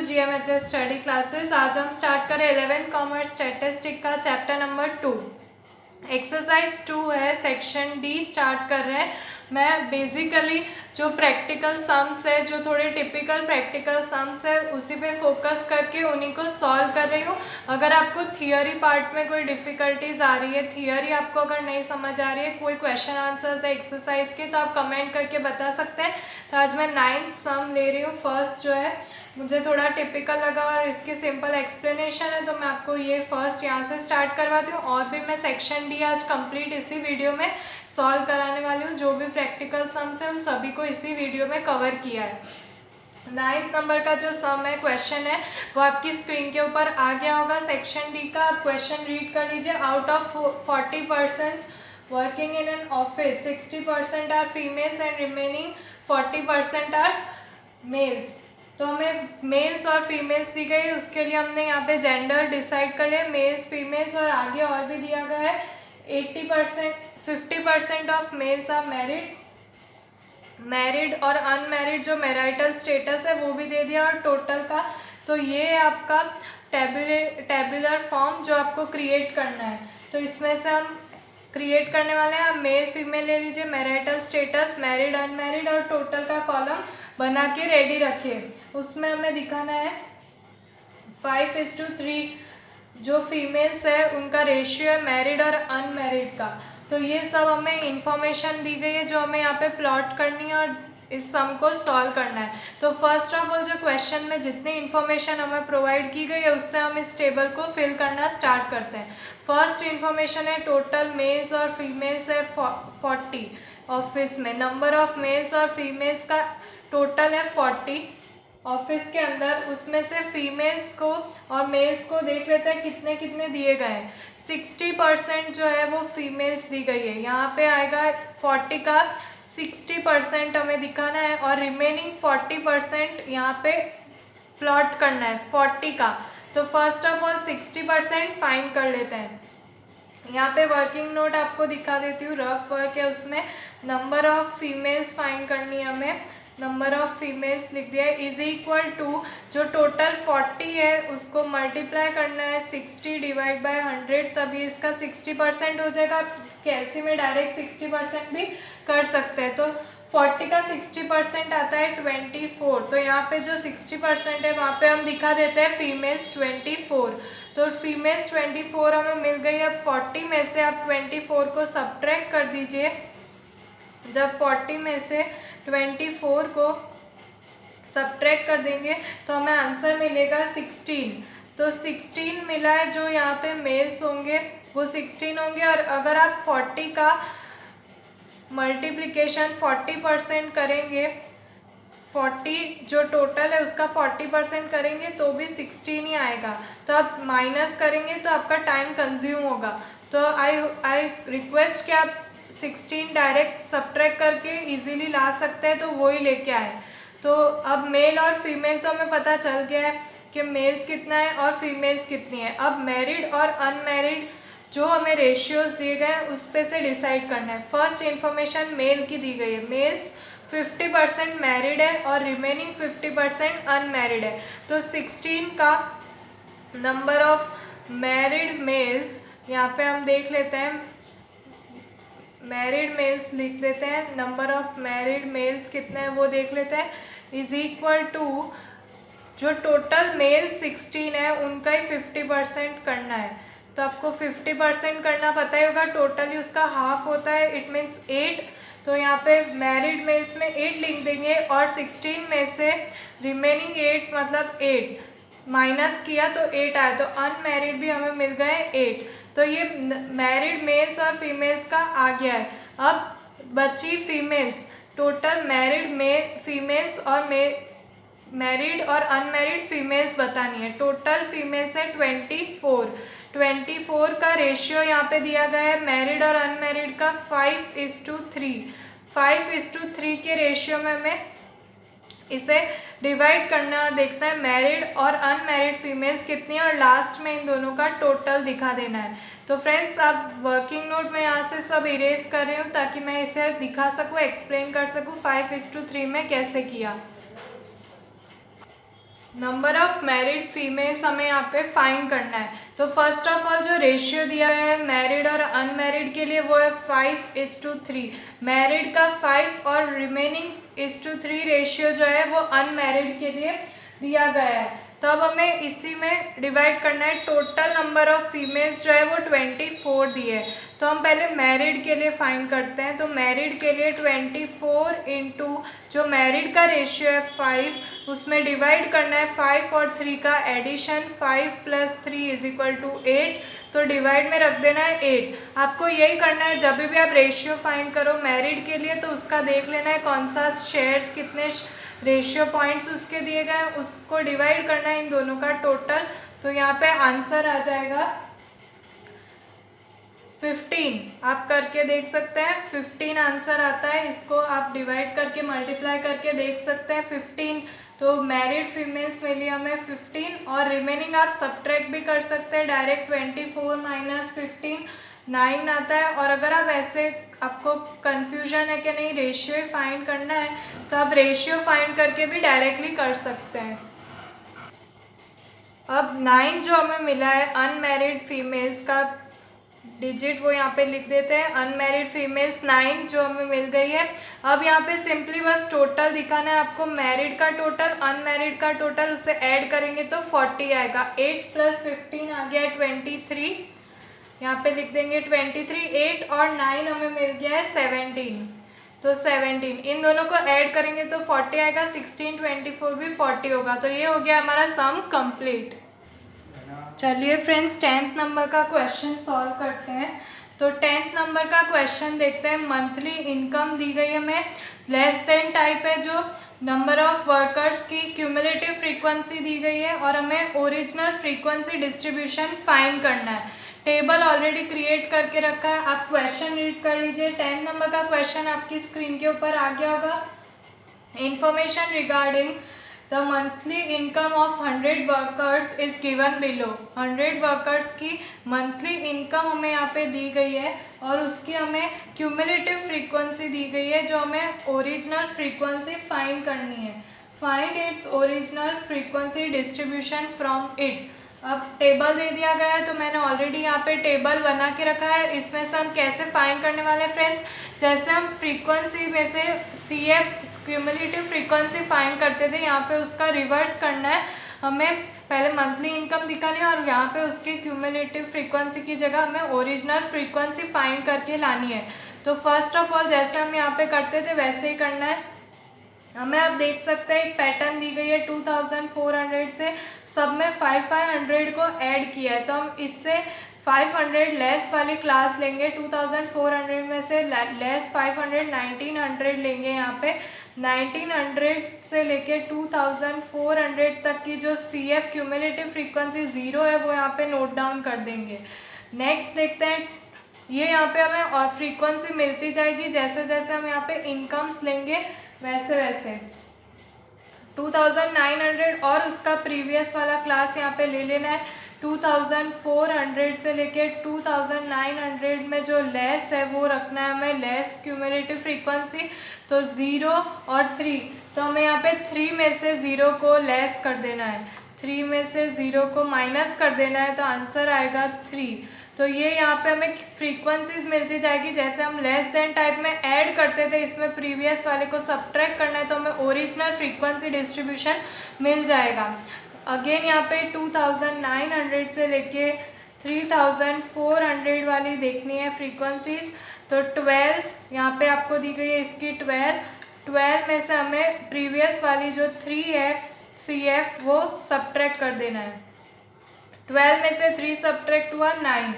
GMHS study classes. आज हम start करें 11th कॉमर्स स्टैटिस्टिक का चैप्टर नंबर 2। एक्सरसाइज 2 है, सेक्शन डी स्टार्ट कर रहे हैं। मैं बेसिकली जो प्रैक्टिकल सम्स है, जो थोड़े टिपिकल प्रैक्टिकल सम्स है, उसी पे फोकस करके उन्हीं को सॉल्व कर रही हूँ। अगर आपको थियोरी पार्ट में कोई डिफ़िकल्टीज आ रही है, थियोरी आपको अगर नहीं समझ आ रही है, कोई क्वेश्चन आंसर्स है एक्सरसाइज के, तो आप कमेंट करके बता सकते हैं। तो आज मैं 9th सम ले रही हूँ। फर्स्ट जो है मुझे थोड़ा टिपिकल लगा और इसकी सिंपल एक्सप्लेनेशन है, तो मैं आपको ये फर्स्ट यहाँ से स्टार्ट करवाती हूँ। और भी मैं सेक्शन डी आज कंप्लीट इसी वीडियो में सॉल्व कराने वाली हूँ। जो भी प्रैक्टिकल सम्स है उन सभी को इसी वीडियो में कवर किया है। 9th नंबर का जो सम है, क्वेश्चन है, वो आपकी स्क्रीन के ऊपर आ गया होगा। सेक्शन डी का आप क्वेश्चन रीड कर लीजिए। Out of 40% working in an office, 60% are females and remaining 40% are males. तो हमें मेल्स और फीमेल्स दी गई, उसके लिए हमने यहाँ पे जेंडर डिसाइड कर लिया, मेल्स फीमेल्स, और आगे और भी दिया गया है 50% ऑफ मेल्स आर मैरिड और अनमैरिड जो मैरिटल स्टेटस है वो भी दे दिया, और टोटल का। तो ये है आपका टेबुलर फॉर्म जो आपको क्रिएट करना है। तो इसमें से हम क्रिएट करने वाले हैं। आप मेल फीमेल ले लीजिए, मैरिटल स्टेटस, मैरिड अनमैरिड, और टोटल का कॉलम बना के रेडी रखिए। उसमें हमें दिखाना है 5:3 जो फीमेल्स है उनका रेशियो है मैरिड और अनमैरिड का। तो ये सब हमें इंफॉर्मेशन दी गई है जो हमें यहाँ पे प्लॉट करनी है और इस सम को सॉल्व करना है। तो फर्स्ट ऑफ ऑल जो क्वेश्चन में जितनी इन्फॉर्मेशन हमें प्रोवाइड की गई है उससे हम इस टेबल को फिल करना स्टार्ट करते हैं। फर्स्ट इन्फॉर्मेशन है टोटल मेल्स और फीमेल्स है 40 ऑफिस में। नंबर ऑफ मेल्स और फीमेल्स का टोटल है 40 ऑफिस के अंदर। उसमें से फीमेल्स को और मेल्स को देख लेते हैं कितने कितने दिए गए हैं। 60% जो है वो फीमेल्स दी गई है। यहाँ पे आएगा 40 का 60% हमें दिखाना है, और रिमेनिंग 40% यहाँ पे प्लॉट करना है 40 का। तो फर्स्ट ऑफ ऑल 60% फाइंड कर लेते हैं। यहाँ पे वर्किंग नोट आपको दिखा देती हूँ, रफ वर्क है, उसमें नंबर ऑफ फीमेल्स फाइंड करनी है हमें। नंबर ऑफ फीमेल्स लिख दिया है इज इक्वल टू जो टोटल 40 है उसको मल्टीप्लाई करना है 60 डिवाइड बाय 100, तभी इसका 60% हो जाएगा। आप कैलसी में डायरेक्ट 60% भी कर सकते हैं। तो 40 का 60% आता है 24। तो यहाँ पे जो 60% है वहाँ पे हम दिखा देते हैं फीमेल्स 24। तो फीमेल्स 24 हमें मिल गई। अब 40 में से आप 24 को सब्ट्रैक्ट कर दीजिए। जब 40 में से 24 को सब्ट्रैक्ट कर देंगे तो हमें आंसर मिलेगा 16। तो 16 मिला है। जो यहाँ पे मेल्स होंगे वो 16 होंगे, और अगर आप 40 का मल्टीप्लिकेशन 40% करेंगे, 40 जो टोटल है उसका 40% करेंगे तो भी 16 ही आएगा। तो आप माइनस करेंगे तो आपका टाइम कंज्यूम होगा। तो आई रिक्वेस्ट कि आप 16 डायरेक्ट सब्ट्रैक्ट करके इजीली ला सकते हैं, तो वो ही लेके आए। तो अब मेल और फीमेल तो हमें पता चल गया है कि मेल्स कितना है और फीमेल्स कितनी है। अब मैरिड और अनमैरिड जो हमें रेशियोज दिए गए हैं उस पे से डिसाइड करना है। फर्स्ट इन्फॉर्मेशन मेल की दी गई है। मेल्स 50% मैरिड है और रिमेनिंग 50% अनमैरिड है। तो 16 का नंबर ऑफ मैरिड मेल्स यहाँ पे हम देख लेते हैं, मैरिड मेल्स लिख लेते हैं। नंबर ऑफ मैरिड मेल्स कितने हैं वो देख लेते हैं। इज इक्वल टू जो टोटल मेल 16 है उनका ही 50% करना है। तो आपको 50% करना पता ही होगा, टोटली उसका हाफ होता है, इट मीन्स 8। तो यहाँ पे मैरिड मेल्स में 8 लिख देंगे, और 16 में से रिमेनिंग 8 मतलब 8 माइनस किया तो 8 आया। तो अनमैरिड भी हमें मिल गए 8। तो ये मैरिड मेल्स और फीमेल्स का आ गया है। अब बची फीमेल्स, टोटल मैरिड फीमेल्स और मैरिड और अनमैरिड फीमेल्स बतानी है। टोटल फीमेल्स है 24 का रेशियो यहाँ पे दिया गया है मैरिड और अनमैरिड का 5:3। 5:3 के रेशियो में हमें इसे डिवाइड करना है और देखना है मैरिड और अनमैरिड फीमेल्स कितनी है, और लास्ट में इन दोनों का टोटल दिखा देना है। तो फ्रेंड्स आप वर्किंग नोट में यहाँ से सब इरेज कर रही हूँ ताकि मैं इसे दिखा सकूँ, एक्सप्लेन कर सकूँ 5:3 में कैसे किया। नंबर ऑफ मैरिड फीमेल्स हमें यहाँ पे फाइंड करना है। तो फर्स्ट ऑफ ऑल जो रेशियो दिया है मैरिड और अनमैरिड के लिए वो है 5:3। मैरिड का 5 और रिमेनिंग 1:3 रेशियो जो है वो अनमैरिड के लिए दिया गया है। तो अब हमें इसी में डिवाइड करना है। टोटल नंबर ऑफ फीमेल्स जो है वो 24 दी है। तो हम पहले मैरिड के लिए फाइंड करते हैं। तो मैरिड के लिए 24 इंटू जो मैरिड का रेशियो है 5, उसमें डिवाइड करना है 5 और 3 का एडिशन। 5 + 3 = 8। तो डिवाइड में रख देना है 8। आपको यही करना है जब भी आप रेशियो फाइंड करो मैरिड के लिए, तो उसका देख लेना है कौन सा शेयर्स कितने रेशियो पॉइंट्स उसके दिए गए हैं, उसको डिवाइड करना है इन दोनों का टोटल। तो यहाँ पे आंसर आ जाएगा 15। आप करके देख सकते हैं 15 आंसर आता है। इसको आप डिवाइड करके मल्टीप्लाई करके देख सकते हैं 15। तो मैरिड फीमेल्स में लिए हमें 15 और रिमेनिंग आप सब्ट्रैक्ट भी कर सकते हैं डायरेक्ट। 24 - 15 9 आता है। और अगर आप ऐसे आपको कन्फ्यूजन है कि नहीं रेशियो फाइंड करना है, तो आप रेशियो फाइंड करके भी डायरेक्टली कर सकते हैं। अब 9 जो हमें मिला है अनमैरिड फीमेल्स का डिजिट वो यहाँ पे लिख देते हैं। अनमैरिड फीमेल्स 9 जो हमें मिल गई है। अब यहाँ पे सिंपली बस टोटल दिखाना है आपको, मैरिड का टोटल अनमैरिड का टोटल, उसे ऐड करेंगे तो 40 आएगा। 8 + 15 आ गया 23। यहाँ पे लिख देंगे 23। 8 और 9 हमें मिल गया है 17। तो 17 इन दोनों को ऐड करेंगे तो 40 आएगा। 16 24 भी 40 होगा। तो ये हो गया हमारा सम कंप्लीट। चलिए फ्रेंड्स 10th नंबर का क्वेश्चन सॉल्व करते हैं। तो 10th नंबर का क्वेश्चन देखते हैं। मंथली इनकम दी गई है हमें, लेस देन टाइप है जो, नंबर ऑफ वर्कर्स की क्यूमुलेटिव फ्रीक्वेंसी दी गई है और हमें ओरिजिनल फ्रीक्वेंसी डिस्ट्रीब्यूशन फाइंड करना है। टेबल ऑलरेडी क्रिएट करके रखा है, आप क्वेश्चन रीड कर लीजिए। 10 नंबर का क्वेश्चन आपकी स्क्रीन के ऊपर आ गया होगा। Information regarding the monthly income of 100 workers is given below. 100 workers की मंथली इनकम हमें यहाँ पे दी गई है और उसकी हमें क्यूमुलेटिव फ्रीक्वेंसी दी गई है जो हमें ओरिजिनल फ्रीक्वेंसी फाइंड करनी है। Find its original frequency distribution from it. अब टेबल दे दिया गया है तो मैंने ऑलरेडी यहाँ पे टेबल बना के रखा है। इसमें से हम कैसे फाइंड करने वाले हैं फ्रेंड्स, जैसे हम फ्रीक्वेंसी में से CF क्यूमुलेटिव फ्रीक्वेंसी फाइंड करते थे, यहाँ पे उसका रिवर्स करना है। हमें पहले मंथली इनकम दिखानी है और यहाँ पे उसकी क्यूमुलेटिव फ्रीक्वेंसी की जगह हमें ओरिजिनल फ्रीक्वेंसी फाइंड करके लानी है। तो फर्स्ट ऑफ ऑल जैसे हम यहाँ पे करते थे वैसे ही करना है हमें। आप देख सकते हैं एक पैटर्न दी गई है 2400 से, सब में 500 को ऐड किया है। तो हम इससे 500 लेस वाली क्लास लेंगे। 2400 में से लेस 500 1900 लेंगे। यहाँ पे 1900 से लेके 2400 तक की जो CF क्यूमुलेटिव फ्रीक्वेंसी 0 है वो यहाँ पे नोट डाउन कर देंगे। नेक्स्ट देखते हैं, ये यहाँ पे हमें और फ्रीक्वेंसी मिलती जाएगी जैसे जैसे हम यहाँ पे इनकम्स लेंगे वैसे वैसे। 2900 और उसका प्रीवियस वाला क्लास यहाँ पे ले लेना है। 2400 से लेके 2900 में जो लेस है वो रखना है हमें, लेस क्यूमुलेटिव फ्रीक्वेंसी। तो 0 और 3, तो हमें यहाँ पे 3 में से 0 को लेस कर देना है, 3 में से 0 को माइनस कर देना है। तो आंसर आएगा 3। तो ये यहाँ पे हमें फ्रीक्वेंसीज मिलती जाएगी। जैसे हम लेस देन टाइप में ऐड करते थे, इसमें प्रीवियस वाले को सब्ट्रैक्ट करना है तो हमें ओरिजिनल फ्रीक्वेंसी डिस्ट्रीब्यूशन मिल जाएगा। अगेन यहाँ पे 2900 से लेके 3400 वाली देखनी है फ्रीक्वेंसीज। तो 12 यहाँ पे आपको दी गई है इसकी 12 में से हमें प्रीवियस वाली जो 3 है CF वो सब्ट्रैक्ट कर देना है। 12 में से 3 सब्ट्रैक्ट हुआ 9।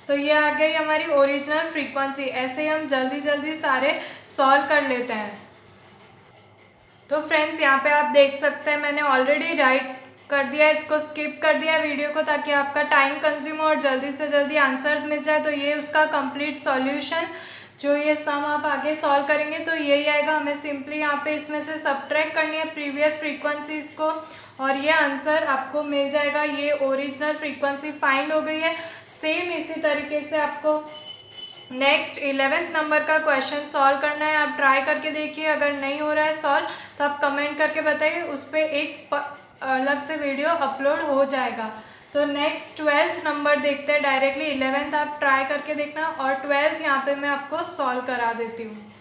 तो ये आ गई हमारी ओरिजिनल फ्रीक्वेंसी। ऐसे ही हम जल्दी जल्दी सारे सॉल्व कर लेते हैं। तो फ्रेंड्स यहाँ पे आप देख सकते हैं मैंने ऑलरेडी राइट कर दिया, इसको स्किप कर दिया वीडियो को ताकि आपका टाइम कंज्यूम हो और जल्दी से जल्दी आंसर्स मिल जाए। तो ये उसका कंप्लीट सॉल्यूशन, जो ये सम आप आगे सॉल्व करेंगे तो यही आएगा। हमें सिंपली यहाँ पे इसमें से सब्ट्रैक्ट करनी है प्रीवियस फ्रीक्वेंसीज को और ये आंसर आपको मिल जाएगा। ये ओरिजिनल फ्रीक्वेंसी फाइंड हो गई है। सेम इसी तरीके से आपको नेक्स्ट 11th नंबर का क्वेश्चन सॉल्व करना है। आप ट्राई करके देखिए, अगर नहीं हो रहा है सॉल्व तो आप कमेंट करके बताइए, उस पर अलग से वीडियो अपलोड हो जाएगा। तो नेक्स्ट 12th नंबर देखते हैं डायरेक्टली। 11th आप ट्राई करके देखना और 12th यहाँ पे मैं आपको सॉल्व करा देती हूँ।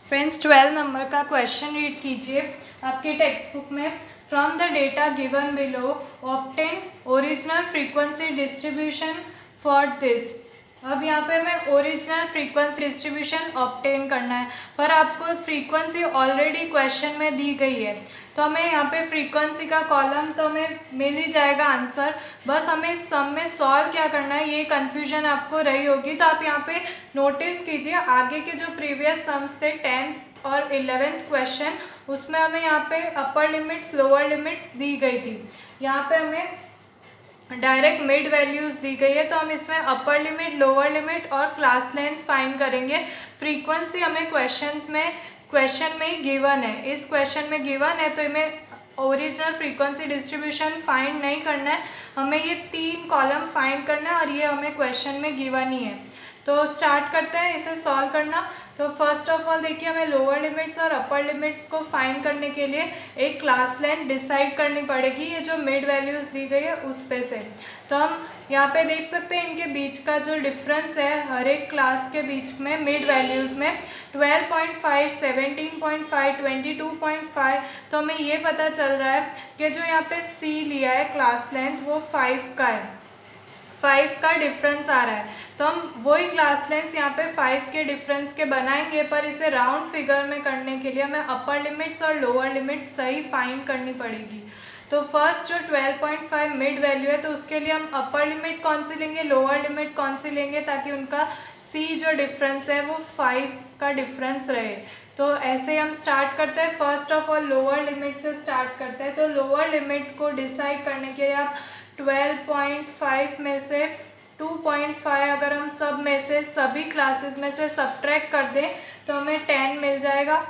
फ्रेंड्स 12 नंबर का क्वेश्चन रीड कीजिए आपकी टेक्स्ट बुक में। From the data given below obtain original frequency distribution for this. अब यहाँ पे हमें ओरिजिनल फ्रीक्वेंसी डिस्ट्रीब्यूशन ऑब्टेन करना है, पर आपको फ्रीक्वेंसी ऑलरेडी क्वेश्चन में दी गई है, तो हमें यहाँ पे फ्रीक्वेंसी का कॉलम तो हमें मिल ही जाएगा आंसर। बस हमें सम में सॉल्व क्या करना है, ये कन्फ्यूजन आपको रही होगी। तो आप यहाँ पे नोटिस कीजिए आगे के जो प्रीवियस सम्स थे 10th और 11th क्वेश्चन, उसमें हमें यहाँ पे अपर लिमिट्स लोअर लिमिट्स दी गई थी। यहाँ पे हमें डायरेक्ट मिड वैल्यूज़ दी गई है, तो हम इसमें अपर लिमिट लोअर लिमिट और क्लास लेंथ फाइंड करेंगे। फ्रीक्वेंसी हमें क्वेश्चन में ही गिवन है, इस क्वेश्चन में गिवन है, तो हमें ओरिजिनल फ्रीक्वेंसी डिस्ट्रीब्यूशन फाइंड नहीं करना है, हमें ये 3 कॉलम फाइंड करना है और ये हमें क्वेश्चन में गिवन ही है। तो स्टार्ट करते हैं इसे सॉल्व करना। तो फर्स्ट ऑफ ऑल देखिए, हमें लोअर लिमिट्स और अपर लिमिट्स को फाइंड करने के लिए एक क्लास लेंथ डिसाइड करनी पड़ेगी, ये जो मिड वैल्यूज़ दी गई है उस पे से। तो हम यहाँ पे देख सकते हैं इनके बीच का जो डिफरेंस है हर एक क्लास के बीच में मिड वैल्यूज़ में 12.5, 17.5, 22.5। तो हमें ये पता चल रहा है कि जो यहाँ पे C लिया है क्लास लेंथ वो 5 का है, 5 का डिफरेंस आ रहा है। तो हम वही क्लास लेंथ यहाँ पे 5 के डिफरेंस के बनाएंगे, पर इसे राउंड फिगर में करने के लिए हमें अपर लिमिट्स और लोअर लिमिट्स सही फाइंड करनी पड़ेगी। तो फर्स्ट जो 12.5 मिड वैल्यू है, तो उसके लिए हम अपर लिमिट कौन सी लेंगे, लोअर लिमिट कौन सी लेंगे, ताकि उनका C जो डिफरेंस है वो 5 का डिफरेंस रहे। तो ऐसे हम स्टार्ट करते हैं। First of all lower limit से स्टार्ट करते हैं। तो लोअर लिमिट को डिसाइड करने के लिए आप 12.5 में से 2.5 अगर हम सब में से सभी क्लासेस में से सब्ट्रैक्ट कर दें तो हमें 10 मिल जाएगा,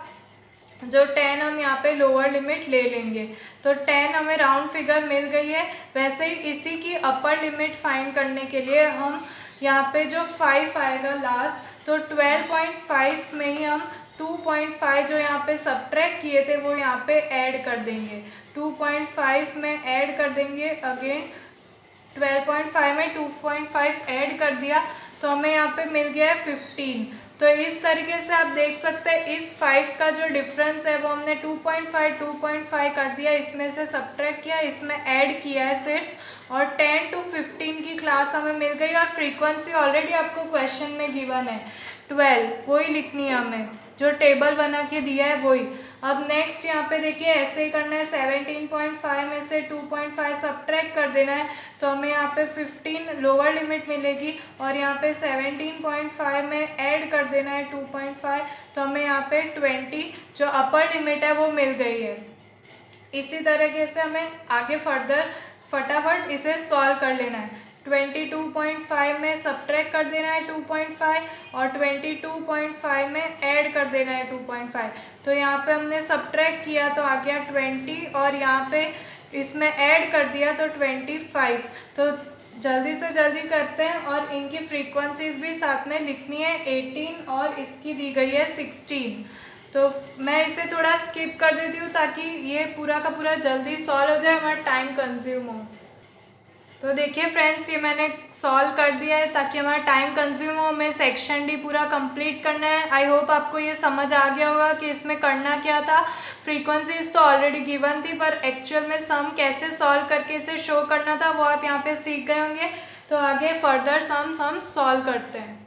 जो 10 हम यहाँ पे लोअर लिमिट ले लेंगे। तो 10 हमें राउंड फिगर मिल गई है। वैसे ही इसी की अपर लिमिट फाइंड करने के लिए हम यहाँ पे जो 5 आएगा लास्ट, तो 12.5 में ही हम 2.5 जो यहाँ पे सब्ट्रैक्ट किए थे वो यहाँ पे ऐड कर देंगे। 2.5 में ऐड कर देंगे, अगेन 12.5 में 2.5 ऐड कर दिया, तो हमें यहाँ पे मिल गया है 15। तो इस तरीके से आप देख सकते हैं इस 5 का जो डिफरेंस है वो हमने 2.5 कर दिया, इसमें से सब्ट्रैक्ट किया, इसमें ऐड किया है सिर्फ, और 10 to 15 की क्लास हमें मिल गई। और फ्रीक्वेंसी ऑलरेडी आपको क्वेश्चन में गिवन है 12, वही लिखनी है हमें, जो टेबल बना के दिया है वही। अब नेक्स्ट यहाँ पे देखिए ऐसे ही करना है, 17.5 में से 2.5 सब्ट्रैक्ट कर देना है, तो हमें यहाँ पे 15 लोअर लिमिट मिलेगी, और यहाँ पे 17.5 में ऐड कर देना है 2.5, तो हमें यहाँ पे 20 जो अपर लिमिट है वो मिल गई है। इसी तरीके से हमें आगे फर्दर फटाफट इसे सॉल्व कर लेना है। 22.5 में सब्ट्रैक्ट कर देना है 2.5, और 22.5 में ऐड कर देना है 2.5। तो यहाँ पे हमने सब्ट्रैक्ट किया तो आ गया 20, और यहाँ पे इसमें ऐड कर दिया तो 25। तो जल्दी से जल्दी करते हैं, और इनकी फ्रीक्वेंसीज भी साथ में लिखनी है, 18 और इसकी दी गई है 16। तो मैं इसे थोड़ा स्किप कर देती हूँ ताकि ये पूरा का पूरा जल्दी सॉल्व हो जाए, हमारा टाइम कंज्यूम हो। तो देखिए फ्रेंड्स, ये मैंने सॉल्व कर दिया है ताकि हमारा टाइम कंज्यूम हो। हमें सेक्शन डी पूरा कंप्लीट करना है। आई होप आपको ये समझ आ गया होगा कि इसमें करना क्या था। फ्रीक्वेंसीज तो ऑलरेडी गिवन थी, पर एक्चुअल में सम कैसे सॉल्व करके इसे शो करना था वो आप यहाँ पे सीख गए होंगे। तो आगे फर्दर सम्स हम सॉल्व करते हैं।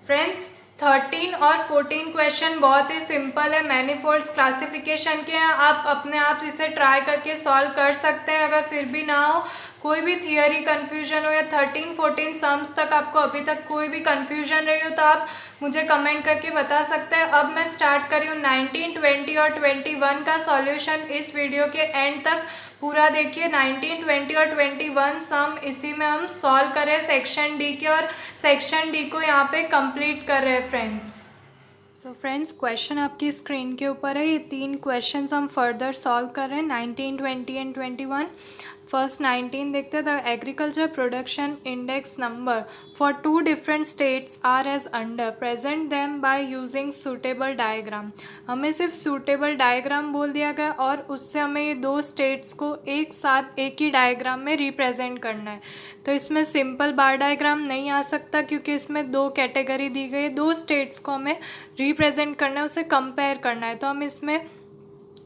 फ्रेंड्स 13 और 14 क्वेश्चन बहुत ही सिंपल है, मैनीफोल्ड्स क्लासिफिकेशन के हैं। आप अपने आप इसे ट्राई करके सॉल्व कर सकते हैं। अगर फिर भी ना हो, कोई भी थियरी कन्फ्यूजन हो, या 13-14 सम्स तक आपको अभी तक कोई भी कन्फ्यूजन रही हो, तो आप मुझे कमेंट करके बता सकते हैं। अब मैं स्टार्ट कर रही हूँ 19, 20 और 21 का सॉल्यूशन। इस वीडियो के एंड तक पूरा देखिए। 19, 20 और 21 सम इसी में हम सॉल्व कर रहे हैं सेक्शन डी के, और सेक्शन डी को यहाँ पे कंप्लीट कर रहे हैं फ्रेंड्स। सो फ्रेंड्स, क्वेश्चन आपकी स्क्रीन के ऊपर है। ये 3 क्वेश्चन हम फर्दर सॉल्व कर रहे हैं, 19, 20 एंड 21। फर्स्ट 19 देखते हैं। The agriculture production index number for 2 different states are as under, present them by using suitable diagram. हमें सिर्फ सूटेबल डायग्राम बोल दिया गया और उससे हमें ये 2 स्टेट्स को एक साथ एक ही डायग्राम में रिप्रेजेंट करना है। तो इसमें सिंपल बार डायग्राम नहीं आ सकता क्योंकि इसमें 2 कैटेगरी दी गई है, 2 स्टेट्स को हमें रिप्रेजेंट करना है, उसे कंपेयर करना है। तो हम इसमें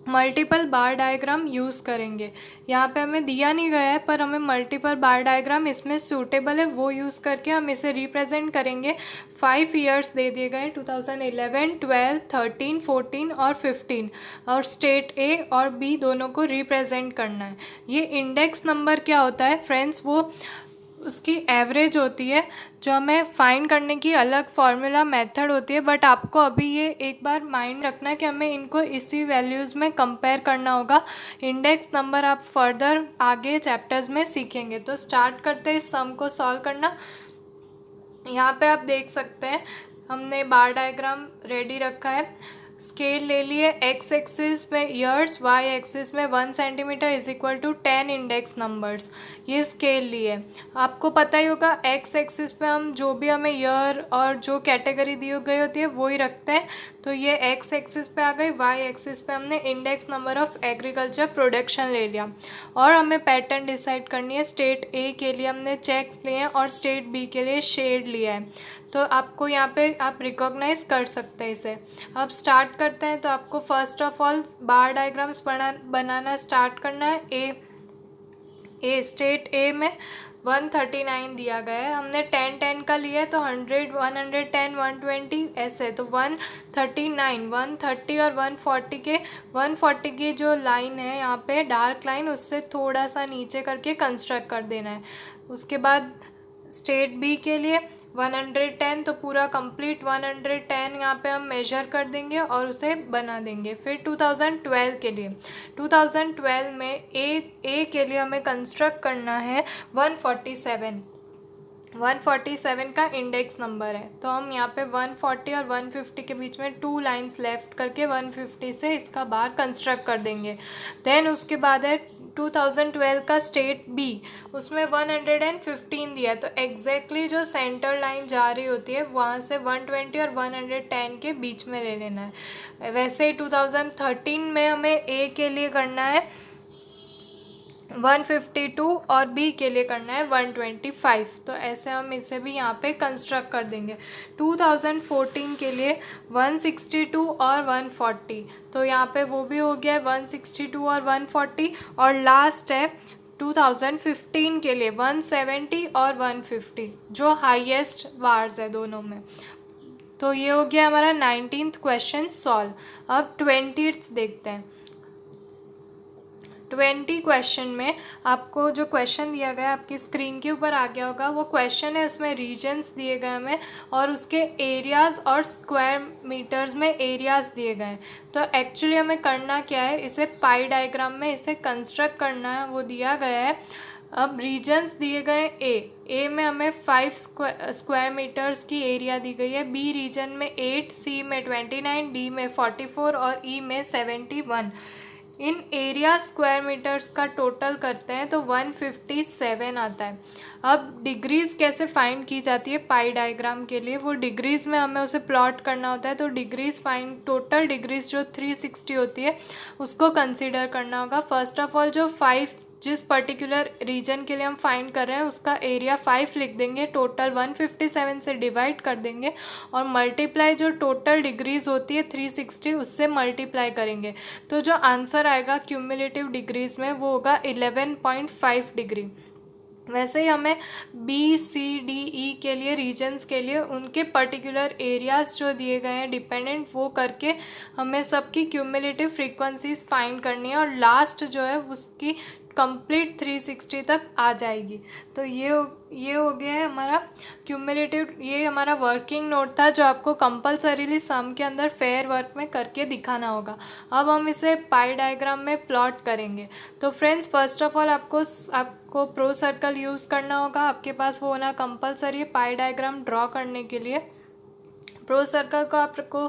मल्टीपल बार डायग्राम यूज़ करेंगे। यहाँ पे हमें दिया नहीं गया है पर हमें मल्टीपल बार डायग्राम इसमें सूटेबल है, वो यूज़ करके हम इसे रिप्रेजेंट करेंगे। 5 ईयर्स दे दिए गए 2011, 12, 13, 14 और 15, और स्टेट ए और बी दोनों को रिप्रेजेंट करना है। ये इंडेक्स नंबर क्या होता है फ्रेंड्स, वो उसकी एवरेज होती है जो हमें फाइंड करने की अलग फार्मूला मेथड होती है, बट आपको अभी ये एक बार माइंड रखना है कि हमें इनको इसी वैल्यूज़ में कंपेयर करना होगा। इंडेक्स नंबर आप फर्दर आगे चैप्टर्स में सीखेंगे। तो स्टार्ट करते हैं इस सम को सॉल्व करना। यहाँ पे आप देख सकते हैं हमने बार डायग्राम रेडी रखा है। स्केल ले लिए, एक्स एक्सिस में ईयर्स, वाई एक्सिस में 1 centimetre is equal to 10 index numbers, ये स्केल लिए। आपको पता ही होगा एक्स एक्सिस पे हम जो भी हमें ईयर और जो कैटेगरी दी गई होती है वो ही रखते हैं। तो ये एक्स एक्सिस पे आ गई, वाई एक्सिस पे हमने index number of agriculture production ले लिया। और हमें पैटर्न डिसाइड करनी है। स्टेट ए के लिए हमने चेक्स लिए हैं और स्टेट बी के लिए शेड लिया है। तो आपको यहाँ पे आप रिकॉग्नाइज कर सकते हैं इसे। अब स्टार्ट करते हैं। तो आपको first of all bar diagrams banana start करना है। ए स्टेट ए में 139 दिया गया है, हमने 10 10 का लिया है तो 100, 110, 120 ऐसे। तो 139, 130 और 140 की जो लाइन है यहाँ पे डार्क लाइन, उससे थोड़ा सा नीचे करके कंस्ट्रक्ट कर देना है। उसके बाद स्टेट बी के लिए 110, तो पूरा कंप्लीट 110 यहाँ पे हम मेजर कर देंगे और उसे बना देंगे। फिर 2012 के लिए, 2012 में ए के लिए हमें कंस्ट्रक्ट करना है 147 का इंडेक्स नंबर है। तो हम यहाँ पे 140 और 150 के बीच में 2 लाइंस लेफ्ट करके 150 से इसका बार कंस्ट्रक्ट कर देंगे। देन उसके बाद है 2012 का स्टेट बी, उसमें 115 दिया है। तो एग्जैक्टली जो सेंटर लाइन जा रही होती है वहाँ से 120 और 110 के बीच में ले लेना है। वैसे ही 2013 में हमें ए के लिए करना है 152 और बी के लिए करना है 125। तो ऐसे हम इसे भी यहाँ पे कंस्ट्रक्ट कर देंगे। 2014 के लिए 162 और 140, तो यहाँ पे वो भी हो गया है 162 और 140। और लास्ट है 2015 के लिए 170 और 150, जो हाईएस्ट बार्स है दोनों में। तो ये हो गया हमारा 19th क्वेश्चन सॉल्व। अब 20th देखते हैं। 20 क्वेश्चन में आपको जो क्वेश्चन दिया गया है आपकी स्क्रीन के ऊपर आ गया होगा, वो क्वेश्चन है, उसमें रीजन्स दिए गए हमें और उसके एरियाज़ और स्क्वायर मीटर्स में एरियाज़ दिए गए हैं। तो एक्चुअली हमें करना क्या है, इसे पाई डायग्राम में इसे कंस्ट्रक्ट करना है, वो दिया गया है। अब रीजन्स दिए गए ए में हमें 5 स्क्वायर मीटर्स की एरिया दी गई है, बी रीजन में 8, सी में 29, डी में 44 और ई में 71। इन एरिया स्क्वायर मीटर्स का टोटल करते हैं तो 157 आता है। अब डिग्रीज़ कैसे फाइंड की जाती है पाई डायग्राम के लिए, वो डिग्रीज़ में हमें उसे प्लॉट करना होता है। तो डिग्रीज़ फाइंड, टोटल डिग्रीज़ जो 360 होती है उसको कंसीडर करना होगा। फर्स्ट ऑफ ऑल जो 5 जिस पर्टिकुलर रीजन के लिए हम फाइंड कर रहे हैं उसका एरिया 5 लिख देंगे, टोटल 157 से डिवाइड कर देंगे और मल्टीप्लाई जो टोटल डिग्रीज़ होती है 360 उससे मल्टीप्लाई करेंगे। तो जो आंसर आएगा क्यूमुलेटिव डिग्रीज़ में वो होगा 11.5 डिग्री। वैसे ही हमें बी सी डी ई के लिए रीजन्स के लिए उनके पर्टिकुलर एरियाज़ जो दिए गए हैं डिपेंडेंट, वो करके हमें सबकी क्यूमुलेटिव फ्रीक्वेंसीज फाइंड करनी है और लास्ट जो है उसकी कंप्लीट 360 तक आ जाएगी। तो ये हो गया है हमारा क्यूमुलेटिव। ये हमारा वर्किंग नोट था जो आपको कंपलसरीली सम के अंदर फेयर वर्क में करके दिखाना होगा। अब हम इसे पाई डायग्राम में प्लॉट करेंगे। तो फ्रेंड्स फर्स्ट ऑफ ऑल आपको प्रो सर्कल यूज़ करना होगा, आपके पास वो होना कंपलसरी है पाई डायग्राम ड्रॉ करने के लिए। प्रो सर्कल को आपको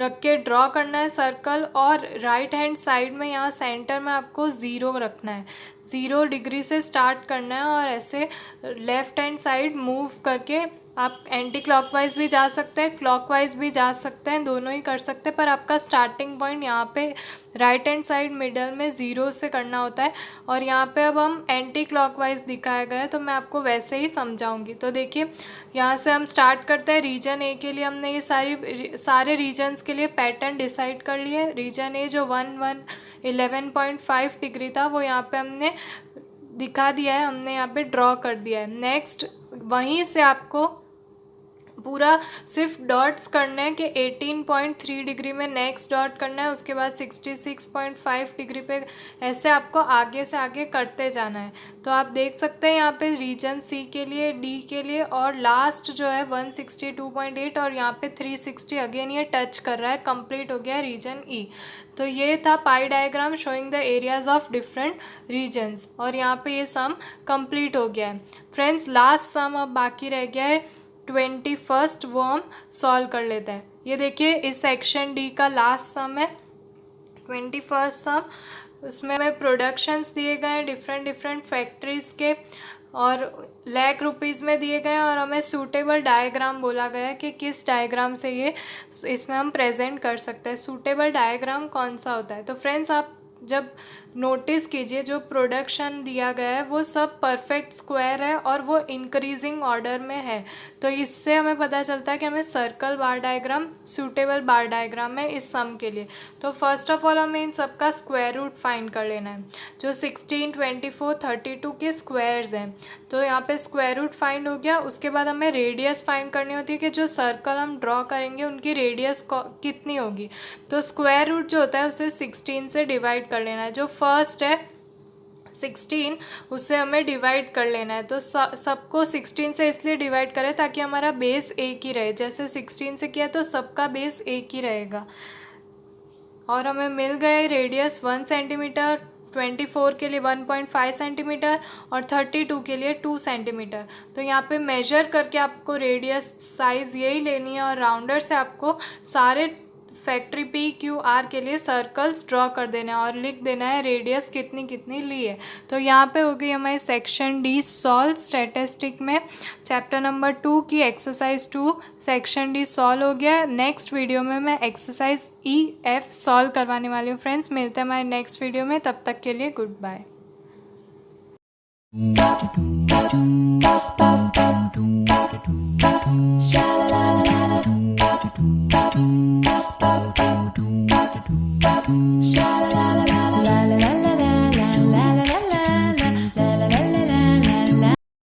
रख के ड्रॉ करना है सर्कल, और राइट हैंड साइड में यहाँ सेंटर में आपको 0 रखना है। 0 डिग्री से स्टार्ट करना है और ऐसे लेफ़्ट हैंड साइड मूव करके आप एंटी क्लॉकवाइज भी जा सकते हैं, क्लॉकवाइज भी जा सकते हैं, दोनों ही कर सकते हैं, पर आपका स्टार्टिंग पॉइंट यहाँ पे राइट हैंड साइड मिडल में 0 से करना होता है। और यहाँ पे अब हम एंटी क्लॉकवाइज दिखाया गया है, तो मैं आपको वैसे ही समझाऊंगी। तो देखिए यहाँ से हम स्टार्ट करते हैं। रीजन ए के लिए हमने ये सारे रीजन्स के लिए पैटर्न डिसाइड कर लिए। रीजन ए जो 11.5 डिग्री था वो यहाँ पे हमने दिखा दिया है, हमने यहाँ पे ड्रॉ कर दिया है। नेक्स्ट वहीं से आपको पूरा सिर्फ डॉट्स करना है कि 18.3 डिग्री में नेक्स्ट डॉट करना है, उसके बाद 66.5 डिग्री पे ऐसे आपको आगे से आगे करते जाना है। तो आप देख सकते हैं यहाँ पे रीजन सी के लिए, डी के लिए, और लास्ट जो है 162.8 और यहाँ पे 360 अगेन ये टच कर रहा है। कंप्लीट हो गया रीजन ई। तो ये था pie diagram showing the areas of different regions, और यहाँ पे ये सम कंप्लीट हो गया है। फ्रेंड्स लास्ट सम अब बाकी रह गया है 21st, वो हम सॉल्व कर लेते हैं। ये देखिए इस सेक्शन डी का लास्ट सम है 21st सम। उसमें हमें प्रोडक्शंस दिए गए हैं डिफरेंट फैक्ट्रीज़ के और लाख रुपीज़ में दिए गए हैं, और हमें सूटेबल डायग्राम बोला गया है कि किस डायग्राम से ये इसमें हम प्रेजेंट कर सकते हैं। सूटेबल डायग्राम कौन सा होता है? तो फ्रेंड्स आप जब नोटिस कीजिए जो प्रोडक्शन दिया गया है वो सब परफेक्ट स्क्वायर है और वो इंक्रीजिंग ऑर्डर में है। तो इससे हमें पता चलता है कि हमें सर्कल बार डायग्राम सूटेबल बार डायग्राम है इस सम के लिए। तो फर्स्ट ऑफ ऑल हमें इन सब का स्क्वायर रूट फाइंड कर लेना है। जो 16, 24, 32 के स्क्वायर्स हैं, तो यहाँ पे स्क्वायर रूट फाइंड हो गया। उसके बाद हमें रेडियस फाइंड करनी होती है कि जो सर्कल हम ड्रॉ करेंगे उनकी रेडियस कितनी होगी। तो स्क्वायर रूट जो होता है उसे 16 से डिवाइड कर लेना है। जो फर्स्ट है 16 उससे हमें डिवाइड कर लेना है। तो सबको 16 से इसलिए डिवाइड करें ताकि हमारा बेस एक ही रहे। जैसे 16 से किया तो सबका बेस एक ही रहेगा। और हमें मिल गए रेडियस 1 सेंटीमीटर, 24 के लिए 1.5 सेंटीमीटर और 32 के लिए 2 सेंटीमीटर। तो यहाँ पे मेजर करके आपको रेडियस साइज़ यही लेनी है और राउंडर से आपको सारे फैक्ट्री PQR के लिए सर्कल्स ड्रॉ कर देना है और लिख देना है रेडियस कितनी कितनी ली है। तो यहाँ पे हो गई हमारी सेक्शन डी सॉल्व। स्टैटिस्टिक में चैप्टर नंबर 2 की एक्सरसाइज 2 सेक्शन डी सॉल्व हो गया। नेक्स्ट वीडियो में मैं एक्सरसाइज EF सॉल्व करवाने वाली हूँ। फ्रेंड्स मिलते हैं हमारे नेक्स्ट वीडियो में, तब तक के लिए गुड बाय।